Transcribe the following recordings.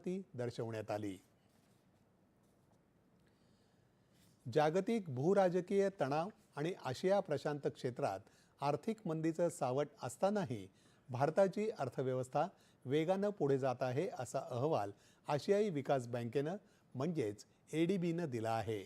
सहमती दर्शवण्यात आली। जागतिक भूराजकीय तणाव आणि आशिया प्रशांत क्षेत्रात आर्थिक मंदीचं सावट असतानाही भारताची अर्थव्यवस्था वेगानं पुढे जात आहे असा अहवाल आशियाई विकास बँकेनं म्हणजेच ADBनं दिला आहे।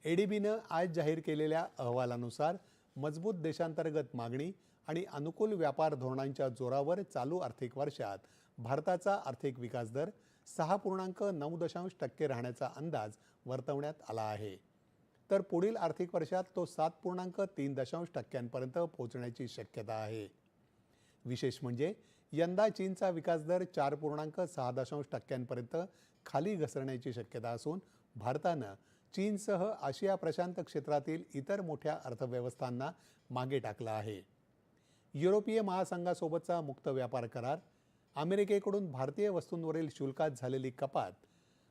ADBनं आज जाहीर केलेल्या अहवालानुसार मजबूत देशांतर्गत मागणी आणि अनुकूल व्यापार धोरणांच्या जोरावर चालू आर्थिक वर्षात भारताचा आर्थिक विकास दर 6.9% राहण्याचा अंदाज वर्तवण्यात आला आहे। तर पुढील आर्थिक वर्षात तो 7.3% पोहोचण्याची शक्यता आहे। विशेष म्हणजे यंदा चीनचा विकास दर 4.6% खाली घसरण्याची शक्यता असून भारतानं चीनसह आशिया प्रशांत क्षेत्रातील इतर मोठ्या अर्थव्यवस्थांना मागे टाकलं आहे। युरोपीय महासंघासोबतचा मुक्त व्यापार करार, अमेरिकेकडून भारतीय वस्तूंवरील शुल्कात झालेली कपात,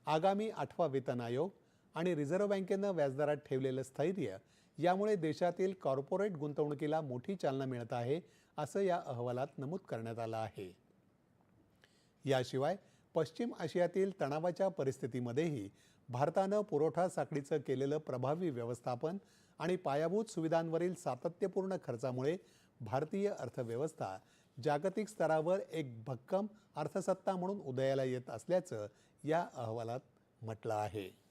आगामी 8वा वेतन आयोग आणि रिझर्व्ह बँकेनं व्याजदरात ठेवलेलं स्थैर्य यामुळे देशातील कॉर्पोरेट गुंतवणुकीला मोठी चालना मिळत आहे असं या अहवालात नमूद करण्यात आलं आहे। याशिवाय पश्चिम आशियातील तणावाच्या परिस्थितीमध्येही भारतानं पुरवठा साखळीचं केलेलं प्रभावी व्यवस्थापन आणि पायाभूत सुविधांवरील सातत्यपूर्ण खर्चामुळे भारतीय अर्थव्यवस्था जागतिक स्तरावर एक भक्कम अर्थसत्ता म्हणून उदयाला येत असल्याचं या अहवालात म्हटलं आहे।